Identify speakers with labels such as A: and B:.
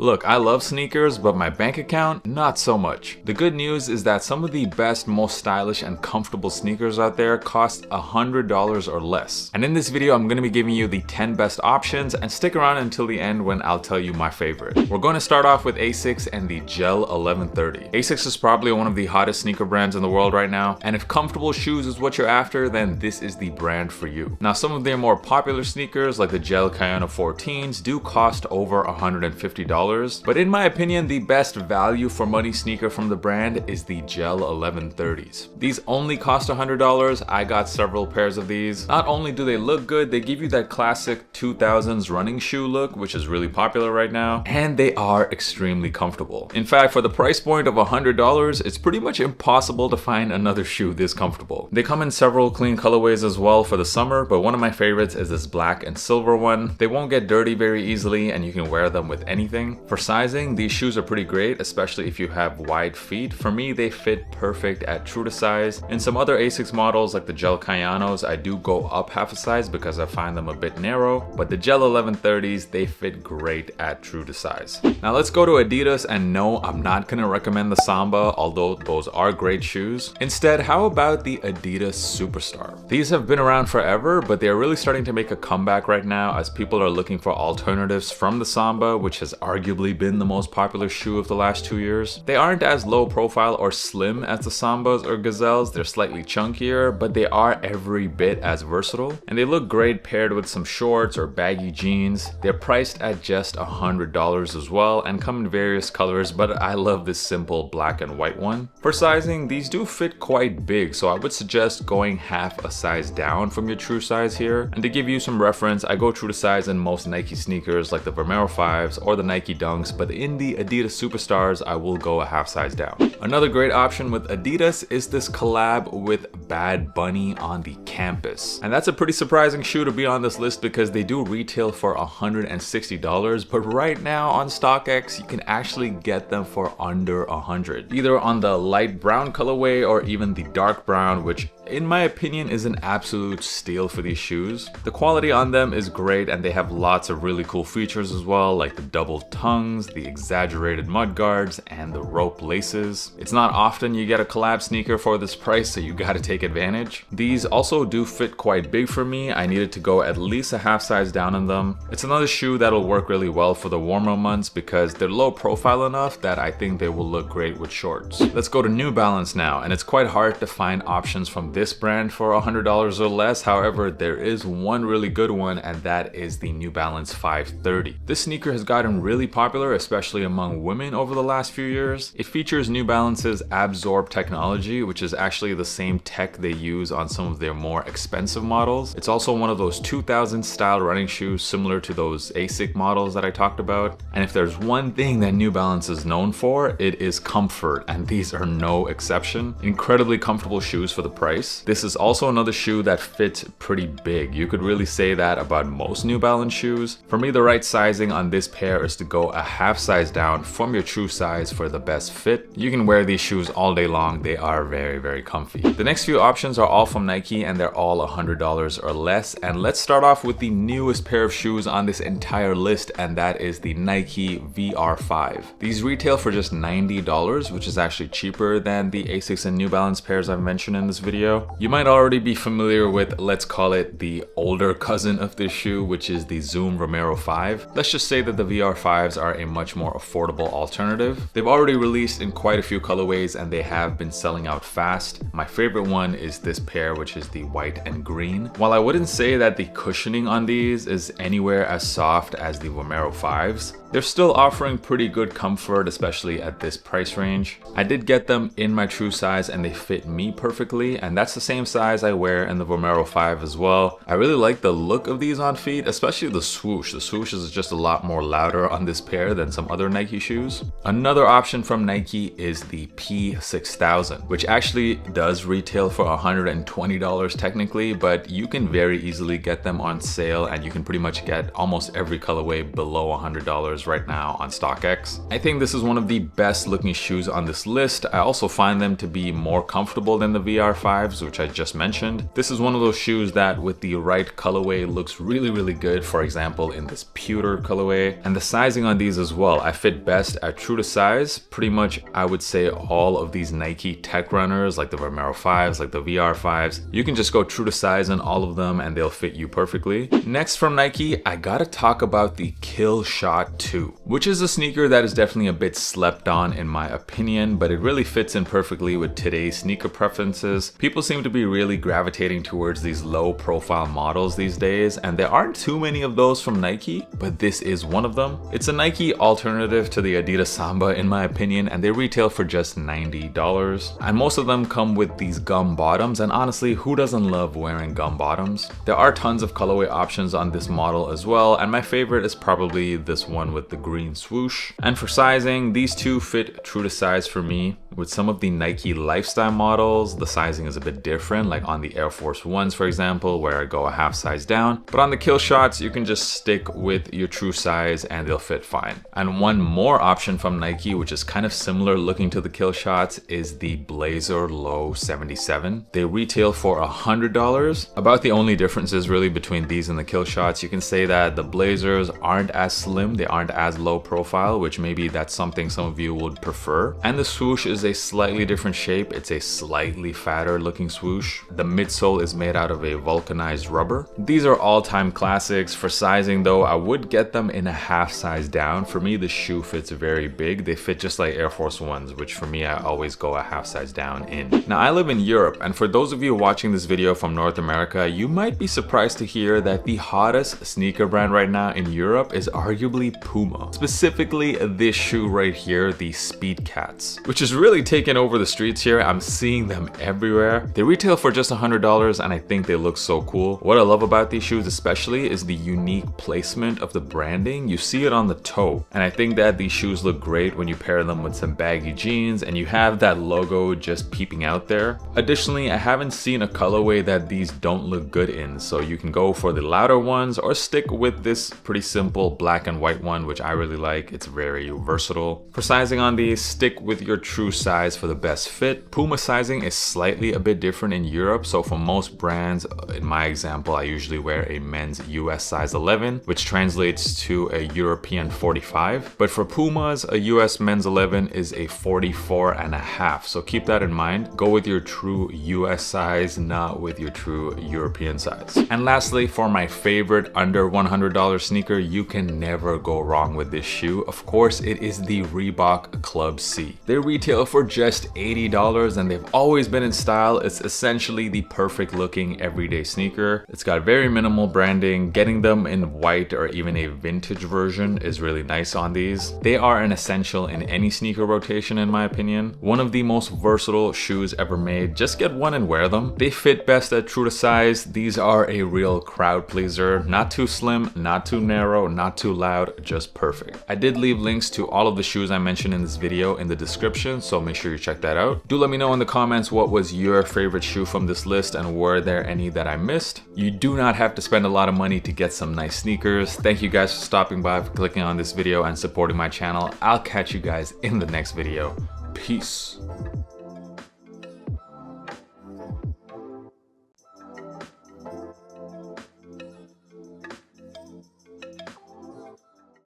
A: Look, I love sneakers, but my bank account, not so much. The good news is that some of the best, most stylish and comfortable sneakers out there cost $100 or less. And in this video, I'm gonna be giving you the 10 best options, and stick around until the end when I'll tell you my favorite. We're going to start off with AS6 and the Gel 1130. AS6 is probably one of the hottest sneaker brands in the world right now, and if comfortable shoes is what you're after, then this is the brand for you. Now, some of their more popular sneakers, like the Gel Kayano 14s, do cost over $150. But in my opinion, the best value for money sneaker from the brand is the Gel 1130s. These only cost $100. I got several pairs of these. Not only do they look good, they give you that classic 2000s running shoe look, which is really popular right now, and they are extremely comfortable. In fact, for the price point of $100, it's pretty much impossible to find another shoe this comfortable. They come in several clean colorways as well for the summer, but one of my favorites is this black and silver one. They won't get dirty very easily, and you can wear them with anything. For sizing, these shoes are pretty great, especially if you have wide feet. For me, they fit perfect at true to size. In some other AS6 models like the Gel Kayanos, I do go up half a size because I find them a bit narrow, but the Gel 1130s, they fit great at true to size. Now let's go to Adidas, and no, I'm not gonna recommend the Samba, although those are great shoes. Instead, how about the Adidas Superstar? These have been around forever, but they're really starting to make a comeback right now as people are looking for alternatives from the Samba, which has arguably been the most popular shoe of the last 2 years. They aren't as low profile or slim as the Sambas or Gazelles, they're slightly chunkier, but they are every bit as versatile, and they look great paired with some shorts or baggy jeans. They're priced at just $100 as well and come in various colors, but I love this simple black and white one. For sizing, these do fit quite big, so I would suggest going half a size down from your true size here. And to give you some reference, I go true to size in most Nike sneakers like the Vomero 5s or the Nike Dunks, but in the Adidas Superstars, I will go a half size down. Another great option with Adidas is this collab with Bad Bunny on the Campus. And that's a pretty surprising shoe to be on this list because they do retail for $160, but right now on StockX, you can actually get them for under $100. Either on the light brown colorway or even the dark brown, which in my opinion is an absolute steal for these shoes. The quality on them is great, and they have lots of really cool features as well, like the double tongues, the exaggerated mud guards, and the rope laces. It's not often you get a collab sneaker for this price, so you gotta take advantage. These also do fit quite big for me. I needed to go at least a half size down in them. It's another shoe that'll work really well for the warmer months because they're low profile enough that I think they will look great with shorts. Let's go to New Balance now, and it's quite hard to find options from this brand for $100 or less. However, there is one really good one, and that is the New Balance 530. This sneaker has gotten really popular, especially among women over the last few years. It features New Balance's Absorb technology, which is actually the same tech they use on some of their more expensive models. It's also one of those 2000 style running shoes similar to those ASIC models that I talked about. And if there's one thing that New Balance is known for, it is comfort, and these are no exception. Incredibly comfortable shoes for the price. This is also another shoe that fits pretty big. You could really say that about most New Balance shoes. For me, the right sizing on this pair is to go a half size down from your true size for the best fit. You can wear these shoes all day long. They are very, very comfy. The next few options are all from Nike, and they're all $100 or less. And let's start off with the newest pair of shoes on this entire list, and that is the Nike VR5. These retail for just $90, which is actually cheaper than the ASICS and New Balance pairs I've mentioned in this video. You might already be familiar with, let's call it the older cousin of this shoe, which is the Zoom Vomero 5. Let's just say that the VR5s are a much more affordable alternative. They've already released in quite a few colorways, and they have been selling out fast. My favorite one is this pair, which is the white and green. While I wouldn't say that the cushioning on these is anywhere as soft as the Vomero 5s, they're still offering pretty good comfort, especially at this price range. I did get them in my true size, and they fit me perfectly, and that's the same size I wear in the Vomero 5 as well. I really like the look of these on feet, especially the swoosh. The swoosh is just a lot more louder on this pair than some other Nike shoes. Another option from Nike is the P6000, which actually does retail for $120 technically, but you can very easily get them on sale, and you can pretty much get almost every colorway below $100 $100 right now on StockX. I think this is one of the best looking shoes on this list. I also find them to be more comfortable than the VR5s, which I just mentioned. This is one of those shoes that with the right colorway looks really good, for example in this pewter colorway. And the sizing on these as well, I fit best at true to size. Pretty much I would say all of these Nike tech runners like the Vomero 5s, like the VR5s, you can just go true to size in all of them and they'll fit you perfectly. Next from Nike, I gotta talk about the Killshot 2, which is a sneaker that is definitely a bit slept on in my opinion, but it really fits in perfectly with today's sneaker preferences. People seem to be really gravitating towards these low profile models these days, and there aren't too many of those from Nike, but this is one of them. It's a Nike alternative to the Adidas Samba in my opinion, and they retail for just $90. And most of them come with these gum bottoms, and honestly, who doesn't love wearing gum bottoms? There are tons of colorway options on this model as well, and my favorite is probably this one with the green swoosh. And for sizing, these two fit true to size for me. With some of the Nike lifestyle models, the sizing is a bit different, like on the Air Force Ones, for example, where I go a half size down. But on the Killshots, you can just stick with your true size and they'll fit fine. And one more option from Nike, which is kind of similar looking to the Killshots, is the Blazer Low 77. They retail for $100. About the only differences really between these and the Killshots, you can say that the Blazers aren't as slim, they aren't as low profile, which maybe that's something some of you would prefer. And the swoosh is a slightly different shape. It's a slightly fatter looking swoosh. The midsole is made out of a vulcanized rubber. These are all-time classics. For sizing though, I would get them in a half size down. For me, the shoe fits very big. They fit just like Air Force Ones, which for me, I always go a half size down in. Now, I live in Europe, and for those of you watching this video from North America, you might be surprised to hear that the hottest sneaker brand right now in Europe is arguably Puma. Specifically this shoe right here, the Speed Cats, which is really taking over the streets here. I'm seeing them everywhere. They retail for just $100 and I think they look so cool. What I love about these shoes especially is the unique placement of the branding. You see it on the toe, and I think that these shoes look great when you pair them with some baggy jeans and you have that logo just peeping out there. Additionally, I haven't seen a colorway that these don't look good in, so you can go for the louder ones or stick with this pretty simple black and white one, which I really like. It's very versatile. For sizing on these, stick with your true size for the best fit. Puma sizing is slightly a bit different in Europe, so for most brands, in my example, I usually wear a men's US size 11, which translates to a European 45. But for Pumas, a US men's 11 is a 44.5. So keep that in mind. Go with your true US size, not with your true European size. And lastly, for my favorite under $100 sneaker, you can never go wrong with this shoe. Of course, it is the Reebok Club C. They retail for just $80 and they've always been in style. It's essentially the perfect looking everyday sneaker. It's got very minimal branding. Getting them in white or even a vintage version is really nice on these. They are an essential in any sneaker rotation in my opinion. One of the most versatile shoes ever made. Just get one and wear them. They fit best at true to size. These are a real crowd pleaser. Not too slim, not too narrow, not too loud, just perfect. I did leave links to all of the shoes I mentioned in this video in the description, so make sure you check that out. Do let me know in the comments what was your favorite shoe from this list and were there any that I missed. You do not have to spend a lot of money to get some nice sneakers. Thank you guys for stopping by, for clicking on this video and supporting my channel. I'll catch you guys in the next video. Peace.